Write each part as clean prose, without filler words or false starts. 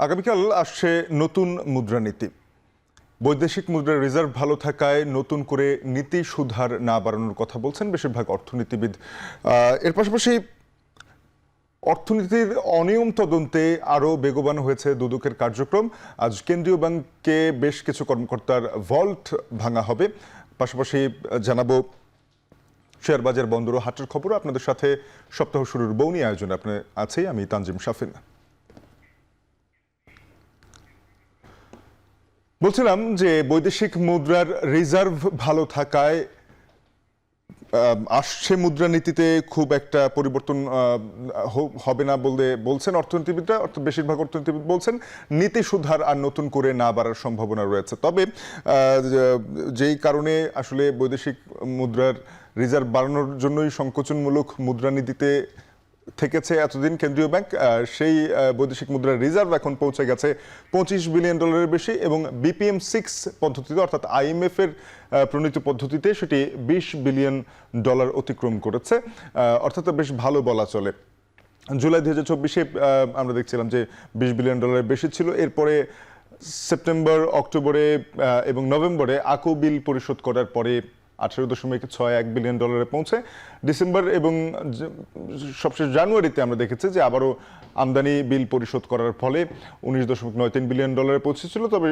আগামীকাল আসছে নতুন মুদ্রানীতি। বৈদেশিক মুদ্রার রিজার্ভ ভালো থাকায় নতুন করে নীতি সুধার না বাড়ানোর কথা বলছেন বেশিরভাগ অর্থনীতিবিদ। এর পাশাপাশি অর্থনীতির অনিয়ম তদন্তে আরও বেগবান হয়েছে দুদকের কার্যক্রম। আজ কেন্দ্রীয় ব্যাংকে বেশ কিছু কর্মকর্তার ভল্ট ভাঙা হবে। পাশাপাশি জানাবো শেয়ার বাজার বন্দর ও হাটের খবর। আপনাদের সাথে সপ্তাহ শুরুর বৌনি আয়োজনে আপনার আছি আমি তানজিম শাফিন। বলছিলাম যে বৈদেশিক মুদ্রার রিজার্ভ ভালো থাকায় আসছে মুদ্রানীতিতে খুব একটা পরিবর্তন হবে না বলে বলছেন অর্থনীতিবিদরা। বেশিরভাগ অর্থনীতিবিদ বলছেন নীতি সুধার আর নতুন করে না বাড়ার সম্ভাবনা রয়েছে। তবে যেই কারণে আসলে বৈদেশিক মুদ্রার রিজার্ভ বাড়ানোর জন্যই সংকোচনমূলক মুদ্রানীতিতে থেকেছে এতদিন কেন্দ্রীয় ব্যাংক, সেই বৈদেশিক মুদ্রার রিজার্ভ এখন পৌঁছে গেছে $25 বিলিয়ন বেশি এবং BPM-6 পদ্ধতিতে অর্থাৎ IMF এর প্রণীত পদ্ধতিতে সেটি $20 বিলিয়ন অতিক্রম করেছে। অর্থাৎ বেশ ভালো বলা চলে। জুলাই 2024-এ আমরা দেখছিলাম যে $20 বিলিয়ন বেশি ছিল। এরপরে সেপ্টেম্বর, অক্টোবরে এবং নভেম্বরে আকো বিল পরিশোধ করার পরে 18.61 বিলিয়ন পৌঁছে। ডিসেম্বর এবং সবশেষ জানুয়ারিতে আমরা দেখেছি যে আবারও আমদানি বিল পরিশোধ করার ফলে 19.93 বিলিয়ন পৌঁছেছিল। তবে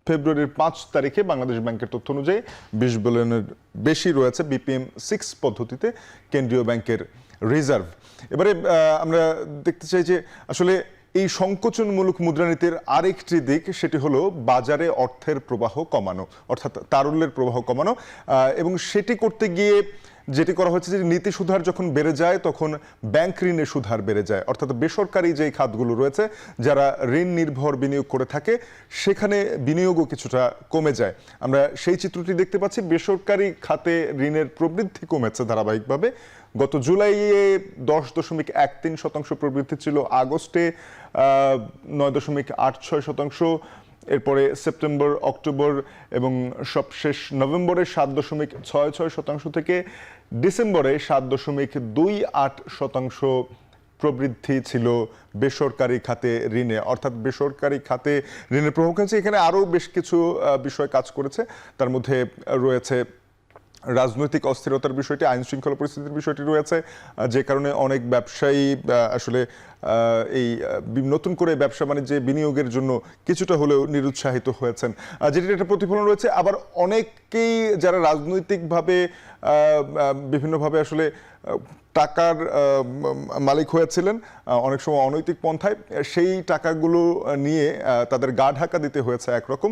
ফেব্রুয়ারির 5 তারিখে বাংলাদেশ ব্যাংকের তথ্য অনুযায়ী 20 বিলিয়নের বেশি রয়েছে BPM-6 পদ্ধতিতে কেন্দ্রীয় ব্যাংকের রিজার্ভ। এবারে আমরা দেখতে চাই যে আসলে এই সংকোচনমূলক মুদ্রানীতির আরেকটি দিক, সেটি হলো বাজারে অর্থের প্রবাহ কমানো, অর্থাৎ তারল্যের প্রবাহ কমানো। এবং সেটি করতে গিয়ে যেটি করা হচ্ছে যে নীতি সুধার যখন বেড়ে যায় তখন ব্যাংক ঋণের সুধার বেড়ে যায়। অর্থাৎ বেসরকারি যেই খাতগুলো রয়েছে যারা ঋণ নির্ভর বিনিয়োগ করে থাকে সেখানে বিনিয়োগও কিছুটা কমে যায়। আমরা সেই চিত্রটি দেখতে পাচ্ছি। বেসরকারি খাতে ঋণের প্রবৃদ্ধি কমেছে ধারাবাহিকভাবে। গত জুলাইয়ে 10.13% প্রবৃদ্ধি ছিল, আগস্টে 9.86%, এরপরে সেপ্টেম্বর, অক্টোবর এবং সবশেষ নভেম্বরে 7.66% থেকে ডিসেম্বরে 7.28% প্রবৃদ্ধি ছিল বেসরকারি খাতে ঋণে। অর্থাৎ বেসরকারি খাতে ঋণের প্রভাব কমেছে। এখানে আরও বেশ কিছু বিষয় কাজ করেছে। তার মধ্যে রয়েছে রাজনৈতিক অস্থিরতার বিষয়টি, আইন শৃঙ্খলা পরিস্থিতির বিষয়টি রয়েছে, যে কারণে অনেক ব্যবসায়ী আসলে এই নতুন করে ব্যবসা বাণিজ্যে বিনিয়োগের জন্য কিছুটা হলেও নিরুৎসাহিত হয়েছেন, যেটির একটা প্রতিফলন রয়েছে। আবার অনেকেই যারা রাজনৈতিকভাবে বিভিন্নভাবে আসলে টাকার মালিক হয়েছিলেন অনেক সময় অনৈতিক পন্থায়, সেই টাকাগুলো নিয়ে তাদের গা ঢাকা দিতে হয়েছে একরকম।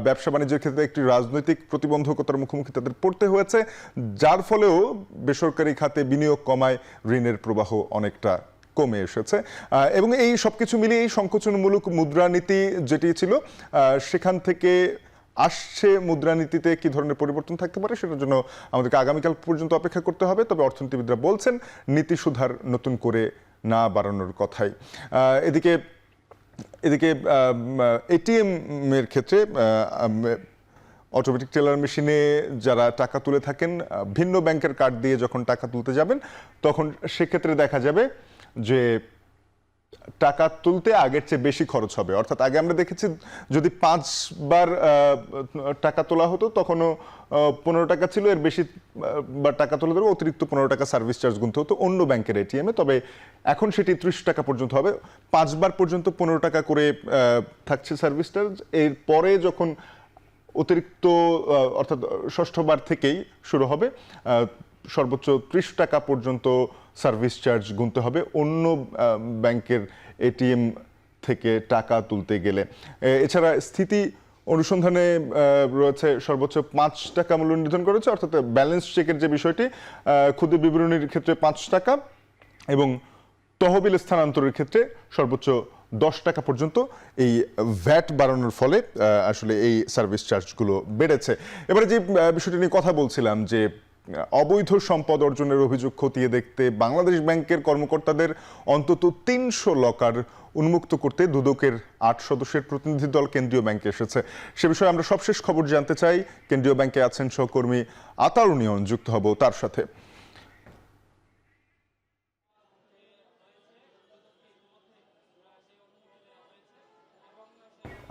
ব্যবসা বাণিজ্যের ক্ষেত্রে একটি রাজনৈতিক প্রতিবন্ধকতার মুখোমুখি তাদের পড়তে হয়েছে, যার ফলেও বেসরকারি খাতে বিনিয়োগ কমায় ঋণের প্রবাহ অনেকটা কমে এসেছে। এবং এই সবকিছু মিলিয়ে এই সংকোচনমূলক মুদ্রানীতি যেটি ছিল সেখান থেকে আসছে মুদ্রানীতিতে কি ধরনের পরিবর্তন থাকতে পারে সেটার জন্য আমাদেরকে আগামীকাল পর্যন্ত অপেক্ষা করতে হবে। তবে অর্থনীতিবিদরা বলছেন নীতি সুধার নতুন করে না বাড়ানোর কথাই। এদিকে এটিএম এর ক্ষেত্রে অটোমেটিক টেলার মেশিনে যারা টাকা তুলে থাকেন ভিন্ন ব্যাংকের কার্ড দিয়ে যখন টাকা তুলতে যাবেন তখন সেক্ষেত্রে দেখা যাবে যে টাকা তুলতে আগের চেয়ে বেশি খরচ হবে। অর্থাৎ আগে আমরা দেখেছি যদি 5 বার টাকা তোলা হতো তখনও 15 টাকা ছিল, এর বেশি বার টাকা তোলা ধরো অতিরিক্ত 15 টাকা সার্ভিস চার্জ গুনতে হতো অন্য ব্যাংকের এটিএমে। তবে এখন সেটি 30 টাকা পর্যন্ত হবে। 5 বার পর্যন্ত 15 টাকা করে থাকছে সার্ভিস চার্জ। এরপরে যখন অতিরিক্ত অর্থাৎ ষষ্ঠ বার থেকেই শুরু হবে সর্বোচ্চ 30 টাকা পর্যন্ত সার্ভিস চার্জ গুনতে হবে অন্য ব্যাংকের এটিএম থেকে টাকা তুলতে গেলে। এছাড়া স্থিতি অনুসন্ধানে রয়েছে সর্বোচ্চ 5 টাকা মূল্য নির্ধারণ করেছে, অর্থাৎ ব্যালেন্স চেকের যে বিষয়টি ক্ষুদ্র বিবরণীর ক্ষেত্রে 5 টাকা এবং তহবিল স্থানান্তরের ক্ষেত্রে সর্বোচ্চ 10 টাকা পর্যন্ত এই ভ্যাট বাড়ানোর ফলে আসলে এই সার্ভিস চার্জগুলো বেড়েছে। এবারে যে বিষয়টি নিয়ে কথা বলছিলাম যে অবৈধ সম্পদ অর্জনের অভিযোগ খতিয়ে দেখতে বাংলাদেশ ব্যাংকের কর্মকর্তাদের অন্তত ৩০০ লকার উন্মুক্ত করতে দুদকের ৮ সদস্যের প্রতিনিধি দল কেন্দ্রীয় ব্যাংকে এসেছে। সে বিষয়ে আমরা সবশেষ খবর জানতে চাই। কেন্দ্রীয় ব্যাংকে আছেন সহকর্মী আতাউর নিয়ন, যুক্ত হব তার সাথে।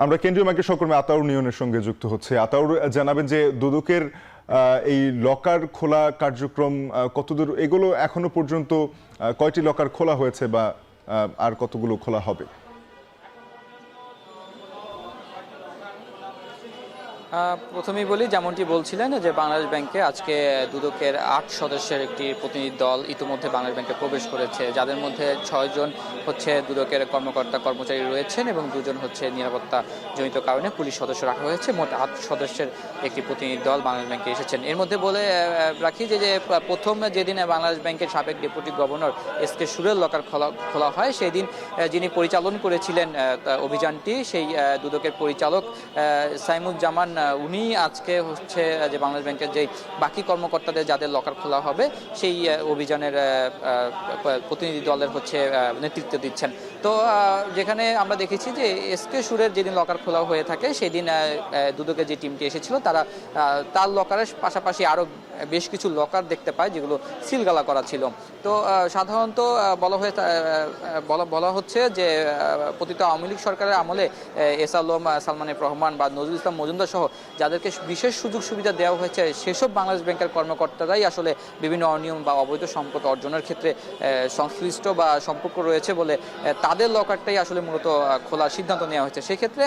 আমরা কেন্দ্রীয় ব্যাংকের সহকর্মী আতাউর নিয়নের সঙ্গে যুক্ত হচ্ছে। আতাউর, জানাবেন যে দুদকের এই লকার খোলা কার্যক্রম কতদূর এগুলো, এখনো পর্যন্ত কয়টি লকার খোলা হয়েছে বা আর কতগুলো খোলা হবে? প্রথমেই বলি, যেমনটি বলছিলেন যে বাংলাদেশ ব্যাংকে আজকে দুদকের ৮ সদস্যের একটি প্রতিনিধি দল ইতিমধ্যে বাংলাদেশ ব্যাংকে প্রবেশ করেছে, যাদের মধ্যে ৬ জন হচ্ছে দুদকের কর্মকর্তা কর্মচারী রয়েছেন এবং ২ জন হচ্ছে নিরাপত্তা জনিত কারণে পুলিশ সদস্য রাখা হয়েছে। মোট ৮ সদস্যের একটি প্রতিনিধি দল বাংলাদেশ ব্যাংকে এসেছেন। এর মধ্যে বলে রাখি যে প্রথম যেদিন বাংলাদেশ ব্যাংকের সাবেক ডেপুটি গভর্নর এসকে সুরের লকার খোলা হয়, সেই দিন যিনি পরিচালন করেছিলেন অভিযানটি, সেই দুদকের পরিচালক সাইমুজ্জামান, উনি আজকে হচ্ছে যে বাংলাদেশ ব্যাংকের যে বাকি কর্মকর্তাদের যাদের লকার খোলা হবে সেই অভিযানের প্রতিনিধি দলের হচ্ছে নেতৃত্ব দিচ্ছেন। তো যেখানে আমরা দেখেছি যে এসকে সুরের যেদিন লকার খোলা হয়ে থাকে সেদিন দুদকের যে টিমটি এসেছিল তারা তার লকারের পাশাপাশি আরও বেশ কিছু লকার দেখতে পায় যেগুলো সিলগালা করা ছিল। তো সাধারণত বলা হচ্ছে যে পতিত আওয়ামী লীগ সরকারের আমলে এস আলম, সালমান এফ রহমান বা নজরুল ইসলাম মজুমদার সহ যাদেরকে বিশেষ সুযোগ সুবিধা দেওয়া হয়েছে সেসব বাংলাদেশ ব্যাংকের কর্মকর্তারাই আসলে বিভিন্ন অনিয়ম বা অবৈধ সম্পদ অর্জনের ক্ষেত্রে সংশ্লিষ্ট বা সম্পর্ক রয়েছে বলে তাদের লকারটাই আসলে মূলত খোলার সিদ্ধান্ত নেওয়া হয়েছে। সেক্ষেত্রে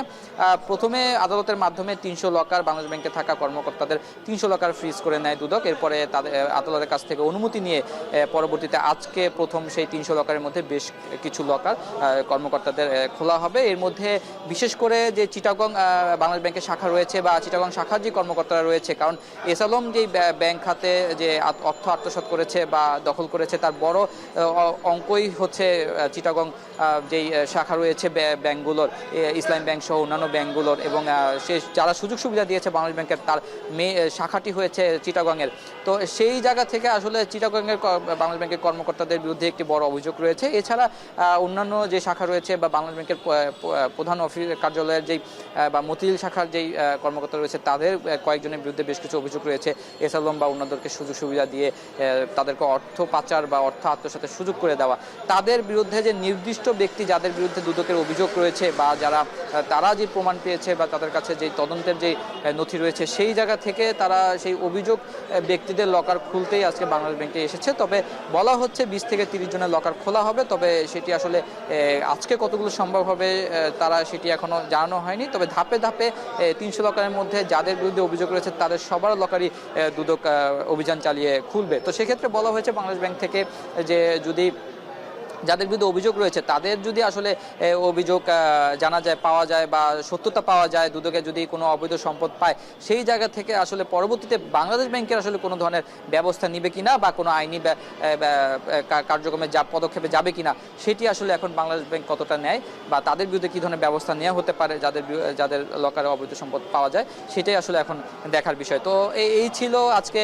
প্রথমে আদালতের মাধ্যমে ৩০০ লকার বাংলাদেশ ব্যাংকে থাকা কর্মকর্তাদের ৩০০ লকার ফ্রিজ করে নেয় দুদক। এরপরে তাদের আদালতের কাছ থেকে অনুমতি নিয়ে পরবর্তীতে আজকে প্রথম সেই ৩০০ লকারের মধ্যে বেশ কিছু লকার কর্মকর্তাদের খোলা হবে। এর মধ্যে বিশেষ করে যে চিটাগং বাংলাদেশ ব্যাংকের শাখা রয়েছে বা চিটাগং শাখার যে কর্মকর্তারা রয়েছে, কারণ এস আলম যেই ব্যাংক খাতে যে অর্থ আত্মসাৎ করেছে বা দখল করেছে তার বড় অঙ্কই হচ্ছে চিটাগং যেই শাখা রয়েছে ব্যাংকগুলোর, ইসলামী ব্যাংক সহ অন্যান্য ব্যাংকগুলোর, এবং সে যারা সুযোগ সুবিধা দিয়েছে বাংলাদেশ ব্যাংকের তার শাখাটি হয়েছে চিটাগংয়ের। তো সেই জায়গা থেকে আসলে চিটাগংয়ের বাংলাদেশ ব্যাংকের কর্মকর্তাদের বিরুদ্ধে একটি বড় অভিযোগ রয়েছে। এছাড়া অন্যান্য যে শাখা রয়েছে বা বাংলাদেশ ব্যাংকের প্রধান অফিস কার্যালয়ের যেই বা মতিঝিল শাখার যেই কর্মকর্তা রয়েছে তাদের কয়েকজনের বিরুদ্ধে বেশ কিছু অভিযোগ রয়েছে। এস আলম বা অন্যদেরকে সুযোগ সুবিধা দিয়ে তাদেরকে অর্থ পাচার বা অর্থ আত্মসাতের সুযোগ করে দেওয়া, তাদের বিরুদ্ধে যে নির্দিষ্ট ব্যক্তি যাদের বিরুদ্ধে দুদকের অভিযোগ রয়েছে বা তারা যে প্রমাণ পেয়েছে বা তাদের কাছে যে তদন্তের যে নথি রয়েছে সেই জায়গা থেকে তারা সেই অভিযোগ ব্যক্তিদের লকার খুলতেই আজকে বাংলাদেশ ব্যাংকে এসেছে। তবে বলা হচ্ছে ২০ থেকে ৩০ জনের লকার খোলা হবে, তবে সেটি আসলে আজকে কতগুলো সম্ভব হবে তারা সেটি এখনো জানানো হয়নি। তবে ধাপে ধাপে ৩০০ লকারের মধ্যে যাদের বিরুদ্ধে অভিযোগ রয়েছে তাদের সবার লকারই দুদক অভিযান চালিয়ে খুলবে। তো সেক্ষেত্রে বলা হয়েছে বাংলাদেশ ব্যাংক থেকে যে যদি যাদের বিরুদ্ধে অভিযোগ রয়েছে তাদের যদি আসলে অভিযোগ জানা যায়, পাওয়া যায় বা সত্যতা পাওয়া যায়, দুদকে যদি কোনো অবৈধ সম্পদ পায় সেই জায়গা থেকে আসলে পরবর্তীতে বাংলাদেশ ব্যাংকের আসলে কোনো ধরনের ব্যবস্থা নিবে কিনা বা কোনো আইনি কার্যক্রমে পদক্ষেপে যাবে কিনা সেটি আসলে এখন বাংলাদেশ ব্যাংক কতটা নেয় বা তাদের বিরুদ্ধে কী ধরনের ব্যবস্থা নেওয়া হতে পারে যাদের লকারে অবৈধ সম্পদ পাওয়া যায় সেটাই আসলে এখন দেখার বিষয়। তো এই ছিল আজকে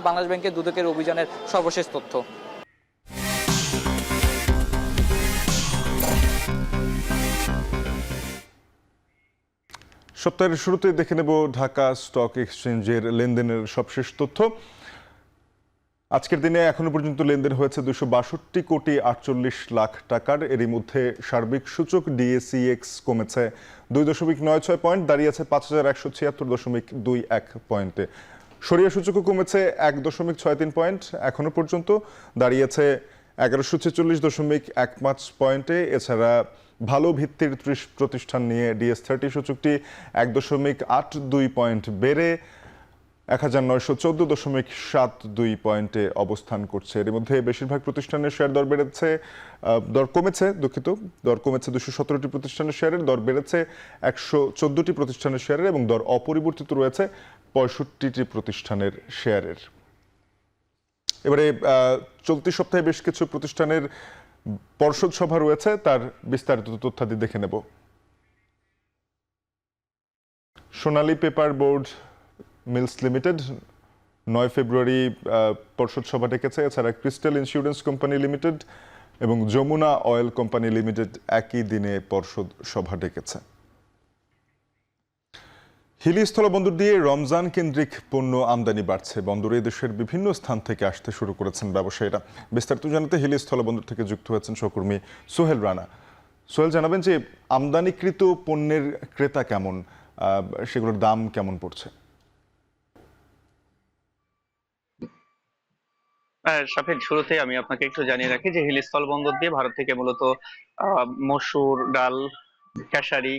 বাংলাদেশ ব্যাংকের দুদকের অভিযানের সর্বশেষ তথ্য। সপ্তাহের শুরুতে দেখে নেব ঢাকা স্টক এক্সচেঞ্জের লেনদেনের সবশেষ তথ্য। আজকের দিনে এখনো পর্যন্ত লেনদেন হয়েছে 262 কোটি 48 লাখ টাকার। এরই মধ্যে সার্বিক সূচক ডিএসইএক্স কমেছে 2.96 পয়েন্ট, দাঁড়িয়েছে 5176.21 পয়েন্টে। সরিয়া সূচকও কমেছে 1.63 পয়েন্ট, এখনো পর্যন্ত দাঁড়িয়েছে 1146.15 পয়েন্টে। এছাড়া ভালো ভিত্তির 30 প্রতিষ্ঠান নিয়ে DS30 সূচকটি 1.82 পয়েন্ট বেড়ে 1914.72 পয়েন্টে অবস্থান করছে। এর মধ্যে বেশিরভাগ প্রতিষ্ঠানের শেয়ার দর কমেছে 217টি প্রতিষ্ঠানের শেয়ারের, দর বেড়েছে 114টি প্রতিষ্ঠানের শেয়ারের এবং দর অপরিবর্তিত রয়েছে 65টি প্রতিষ্ঠানের শেয়ারের। এবারে চলতি সপ্তাহে বেশ কিছু প্রতিষ্ঠানের পর্ষদ সভা রয়েছে, তার বিস্তারিত তথ্যাদি দেখে নেব। সোনালী পেপার বোর্ড মিলস লিমিটেড 9 ফেব্রুয়ারি পর্ষদ সভা ডেকেছে। এছাড়া ক্রিস্টাল ইন্স্যুরেন্স কোম্পানি লিমিটেড এবং যমুনা অয়েল কোম্পানি লিমিটেড একই দিনে পর্ষদ সভা ডেকেছে। হিলি স্থলবন্দর দিয়ে রমজান কেন্দ্রিক পণ্য আমদানি বাড়ছে। বন্দরে দেশের বিভিন্ন স্থান থেকে আসতে শুরু করেছেন ব্যবসায়ীরা। বিস্তারিত জানাতে হিলি স্থলবন্দর থেকে যুক্ত হয়েছেন সহকর্মী সোহেল রানা। সোহেল, জানাবেন যে আমদানিকৃত পণ্যের ক্রেতা কেমন, সেগুলোর দাম কেমন পড়ছে? শাফিন, শুরুতে আমি আপনাকে একটু জানিয়ে রাখি যে হিলি স্থলবন্দর দিয়ে ভারত থেকে মূলত মসুর ডাল, খেসারি,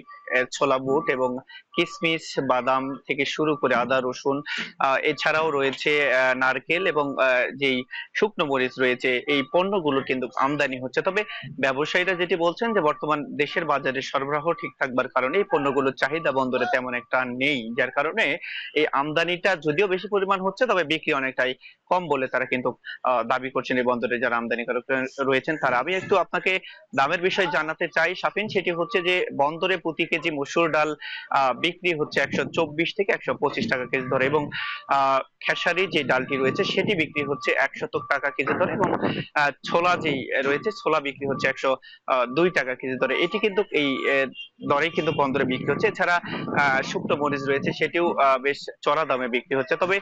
ছোলা বুট এবং কিশমিশ, বাদাম থেকে শুরু করে আদা, রসুন, এছাড়াও রয়েছে নারকেল এবং যেই শুকনো মরিচ রয়েছে, এই পণ্যগুলো কিন্তু আমদানি হচ্ছে। তবে ব্যবসায়ীরা যেটি বলছেন যে বর্তমান দেশের বাজারে সরবরাহ ঠিক থাকবার কারণে এই পণ্যগুলোর চাহিদা বন্দরে তেমন একটা নেই, যার কারণে এই আমদানিটা যদিও বেশি পরিমাণ হচ্ছে তবে বিক্রি অনেকটাই কম বলে তারা কিন্তু দাবি করছেন এই বন্দরে যারা আমদানিকারক রয়েছেন তারা। আমি একটু আপনাকে দামের বিষয়ে জানাতে চাই শাফিন, সেটি হচ্ছে যে বন্দরে প্রতি কেজি মসুর ডাল বিক্রি হচ্ছে 124 থেকে 125 টাকা কেজি ধরে এবং খেসারি যে ডালটি রয়েছে সেটি বিক্রি হচ্ছে 100 টাকা কেজি ধরে এবং ছোলা যেই রয়েছে ছোলা বিক্রি হচ্ছে 102 টাকা কেজি ধরে। এটি কিন্তু এই দরে কিন্তু বন্দরে বিক্রি হচ্ছে। এছাড়া শুকনো মরিচ রয়েছে সেটিও বেশ চড়া দামে বিক্রি হচ্ছে। তবে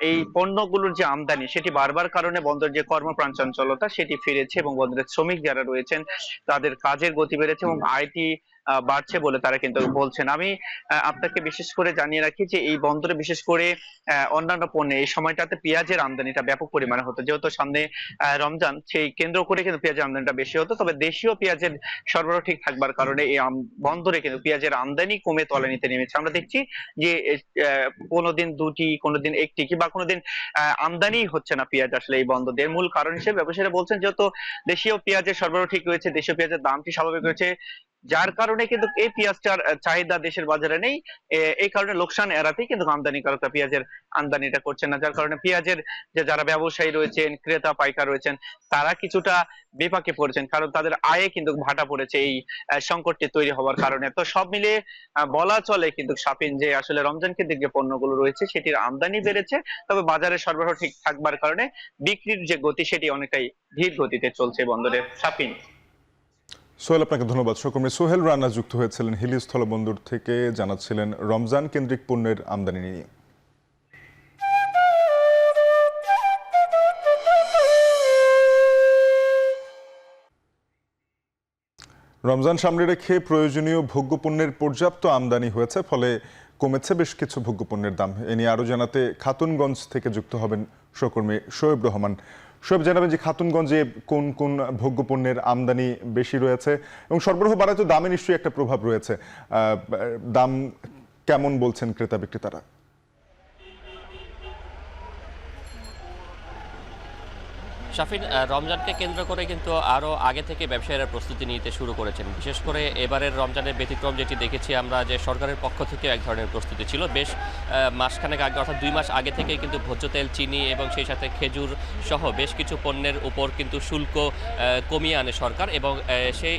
এই পণ্যগুলোর যে আমদানি সেটি বাড়বার কারণে বন্দর যে কর্মপ্রাণ চঞ্চলতা সেটি ফিরেছে এবং বন্দরের শ্রমিক যারা রয়েছেন তাদের কাজের গতি বেড়েছে এবং আয়টি বাড়ছে বলে তারা কিন্তু বলছেন। আমি আপনাকে বিশেষ করে জানিয়ে রাখি যে এই বন্দরে বিশেষ করে অন্যান্য পণ্যে এই সময়টাতে পেঁয়াজের আমদানিটা ব্যাপক পরিমাণে হতো, যেহেতু সামনে রমজান, সেই কেন্দ্র করে কিন্তু পেঁয়াজের আমদানিটা বেশি হতো। তবে দেশীয় পেঁয়াজের সরবরাহ ঠিক থাকবার কারণে এই বন্দরে কিন্তু পেঁয়াজের আমদানি কমে তলানিতে নেমেছে। আমরা দেখছি যে কোনোদিন দুটি, কোনোদিন একটি কিংবা কোনোদিন আমদানি হচ্ছে না পেঁয়াজ আসলে এই বন্দরের। মূল কারণ হিসেবে ব্যবসায়ীরা বলছেন যেহেতু দেশীয় পেঁয়াজের সরবরাহ ঠিক রয়েছে, দেশীয় পেঁয়াজের দামটি স্বাভাবিক রয়েছে, যার কারণে কিন্তু এই পেঁয়াজটার চাহিদা দেশের বাজারে নেই। এই কারণে লোকসান এড়াতেই কিন্তু আমদানিকারকরা পেঁয়াজের আমদানিটা করছেন না, যার কারণে পেঁয়াজের যে যারা ব্যবসায়ী রয়েছেন, ক্রেতা পাইকার রয়েছেন, তারা কিছুটা বিপাকে পড়েছেন, কারণ তাদের আয়ে কিন্তু ভাটা পড়েছে এই সংকটটি তৈরি হওয়ার কারণে। তো সব মিলিয়ে বলা চলে কিন্তু শাফিন যে আসলে রমজান কেন্দ্রিক যে পণ্যগুলো রয়েছে সেটির আমদানি বেড়েছে, তবে বাজারে সরবরাহ ঠিক থাকবার কারণে বিক্রির যে গতি সেটি অনেকটাই ধীর গতিতে চলছে বন্দরে। শাফিন। সোহেল, আপনাকে ধন্যবাদ। সহকর্মী সোহেল রানা যুক্ত হয়েছিলেন হিলি স্থলবন্দর থেকে, জানাচ্ছিলেন রমজান কেন্দ্রিক পণ্যের আমদানি নিয়ে। রমজান সামনে রেখে প্রয়োজনীয় ভোগ্যপণ্যের পর্যাপ্ত আমদানি হয়েছে, ফলে কমেছে বেশ কিছু ভোগ্যপণ্যের দাম। এ নিয়ে আরও জানাতে খাতুনগঞ্জ থেকে যুক্ত হবেন সহকর্মী শোয়েব রহমান। শোয়েব, জানাবেন যে খাতুনগঞ্জে কোন কোন ভোগ্যপণ্যের আমদানি বেশি রয়েছে এবং সরবরাহ বাড়ায় তো দামে নিশ্চয়ই একটা প্রভাব রয়েছে। দাম কেমন বলছেন ক্রেতা বিক্রেতারা? শাফিন, রমজানকে কেন্দ্র করে কিন্তু আরও আগে থেকে ব্যবসায়ীরা প্রস্তুতি নিতে শুরু করেছেন। বিশেষ করে এবারের রমজানের ব্যতিক্রম যেটি দেখেছি আমরা, যে সরকারের পক্ষ থেকে এক ধরনের প্রস্তুতি ছিল বেশ মাসখানেক আগে, অর্থাৎ 2 মাস আগে থেকে কিন্তু ভোজ্য তেল, চিনি এবং সেই সাথে খেজুর সহ বেশ কিছু পণ্যের উপর কিন্তু শুল্ক কমিয়ে আনে সরকার এবং সেই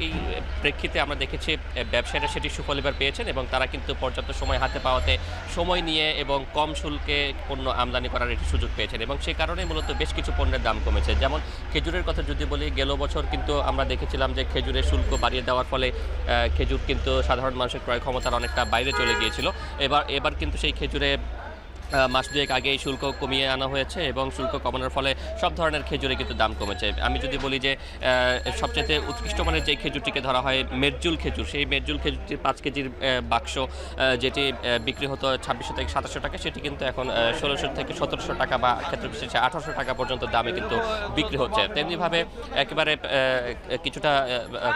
প্রেক্ষিতে আমরা দেখেছি ব্যবসায়ীরা সেটি সুফল এবার পেয়েছেন এবং তারা কিন্তু পর্যাপ্ত সময় হাতে পাওয়াতে সময় নিয়ে এবং কম শুল্কে পণ্য আমদানি করার একটি সুযোগ পেয়েছেন এবং সে কারণে মূলত বেশ কিছু পণ্যের দাম কমেছে। যেমন খেজুরের কথা যদি বলি, গেল বছর কিন্তু আমরা দেখেছিলাম যে খেজুরের শুল্ক বাড়িয়ে দেওয়ার ফলে খেজুর কিন্তু সাধারণ মানুষের ক্রয় ক্ষমতার অনেকটা বাইরে চলে গিয়েছিল। এবার কিন্তু সেই খেজুরে মাস দুয়েক আগে এই শুল্ক কমিয়ে আনা হয়েছে এবং শুল্ক কমানোর ফলে সব ধরনের খেজুরে কিন্তু দাম কমেছে। আমি যদি বলি যে সবচেয়ে উৎকৃষ্ট মানের যে খেজুরটিকে ধরা হয় মেরজুল খেজুর, সেই মেরজুল খেজুরটি 5 কেজির বাক্স যেটি বিক্রি হতো 2600 থেকে 2700 টাকা, সেটি কিন্তু এখন 1600 থেকে 1700 টাকা বা ক্ষেত্র বিশেষে 1800 টাকা পর্যন্ত দামে কিন্তু বিক্রি হচ্ছে। তেমনিভাবে একেবারে কিছুটা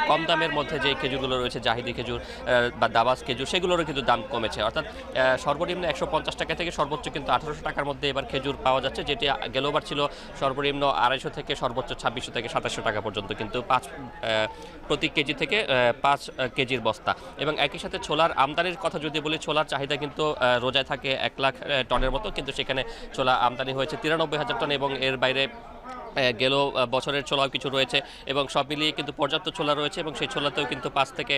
কম দামের মধ্যে যে খেজুরগুলো রয়েছে, জাহিদি খেজুর বা দাবাস খেজুর, সেগুলোরও কিন্তু দাম কমেছে। অর্থাৎ সর্বনিম্ন 150 টাকা থেকে সর্বোচ্চ কিন্তু 1800 টাকার মধ্যে এবার খেজুর পাওয়া যাচ্ছে, যেটি গেলবার ছিল সর্বনিম্ন 250 থেকে সর্বোচ্চ 2600 থেকে 2700 টাকা পর্যন্ত, কিন্তু প্রতি কেজি থেকে 5 কেজির বস্তা। এবং একই সাথে ছোলার আমদানির কথা যদি বলি, ছোলার চাহিদা কিন্তু রোজায় থাকে 1 লাখ টনের মতো, কিন্তু সেখানে ছোলা আমদানি হয়েছে 93,000 টন এবং এর বাইরে গেল বছরের ছোলাও কিছু রয়েছে এবং সব মিলিয়ে কিন্তু পর্যাপ্ত ছোলা রয়েছে এবং সেই ছোলাতেও কিন্তু 5 থেকে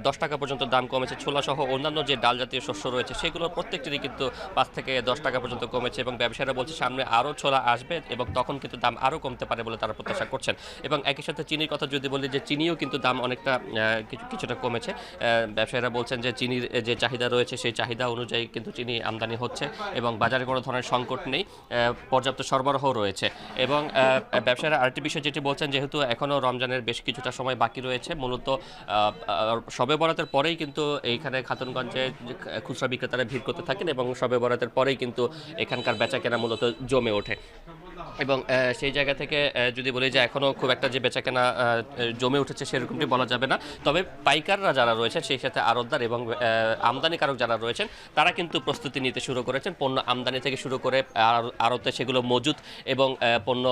10 টাকা পর্যন্ত দাম কমেছে। ছোলা সহ অন্যান্য যে ডাল জাতীয় শস্য রয়েছে সেগুলোর প্রত্যেকটিরই কিন্তু 5 থেকে 10 টাকা পর্যন্ত কমেছে এবং ব্যবসায়ীরা বলছে সামনে আরও ছোলা আসবে এবং তখন কিন্তু দাম আরও কমতে পারে বলে তারা প্রত্যাশা করছেন। এবং একই সাথে চিনির কথা যদি বলি যে চিনিও কিন্তু দাম অনেকটা কিছুটা কমেছে। ব্যবসায়ীরা বলছেন যে চিনির যে চাহিদা রয়েছে সেই চাহিদা অনুযায়ী কিন্তু চিনি আমদানি হচ্ছে এবং বাজারে কোনো ধরনের সংকট নেই, পর্যাপ্ত সরবরাহ রয়েছে। এবং ব্যবসায়ীরা আরেকটি বিষয় যেটি বলছেন, যেহেতু এখনও রমজানের বেশ কিছুটা সময় বাকি রয়েছে, মূলত শবে বরাতের পরেই কিন্তু এইখানে খাতুনগঞ্জে খুচরা বিক্রেতারা ভিড় করতে থাকেন এবং শবে বরাতের পরেই কিন্তু এখানকার বেচাকেনা মূলত জমে ওঠে। এবং সেই জায়গা থেকে যদি বলি যে এখনও খুব একটা যে বেচাকেনা জমে উঠেছে সেরকমটি বলা যাবে না, তবে পাইকাররা যারা রয়েছেন সেই সাথে আড়তদার এবং আমদানিকারক যারা রয়েছেন তারা কিন্তু প্রস্তুতি নিতে শুরু করেছেন। পণ্য আমদানি থেকে শুরু করে আড়তে সেগুলো মজুত এবং পণ্য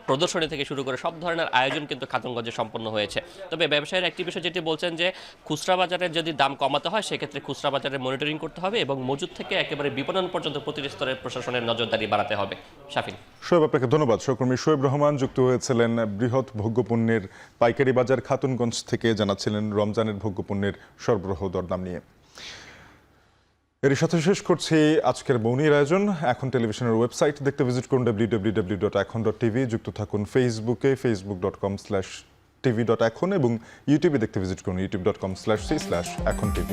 প্রদর্শনী থেকে শুরু করে সব ধরনের আয়োজন কিন্তু খাতুনগঞ্জে সম্পন্ন হয়েছে। তবে ব্যবসায়ীর একটি বিষয় যেটি বলছেন যে খুচরা বাজারে যদি দাম কমাতে হয় সেক্ষেত্রে খুচরা বাজারে মনিটরিং করতে হবে এবং মজুত থেকে একেবারে বিপণন পর্যন্ত প্রতিটি স্তরের প্রশাসনের নজরদারি বাড়াতে হবে। শাফিন। শোয়েব, আপনাকে ধন্যবাদ। সহকর্মী শোয়েব রহমান যুক্ত হয়েছিলেন বৃহৎ ভোগ্যপণ্যের পাইকারি বাজার খাতুনগঞ্জ থেকে, জানাচ্ছিলেন রমজানের ভোগ্যপণ্যের সরবরাহ দরদাম নিয়ে। এর সাথে শেষ করছি আজকের মৌনির আয়োজন। এখন টেলিভিশনের ওয়েবসাইট দেখতে ভিজিট করুন www.ekhon.tv। যুক্ত থাকুন ফেসবুকে facebook.com/tv.ekhon এবং ইউটিউবে দেখতে ভিজিট করুন youtube.com/c/ekhon tv।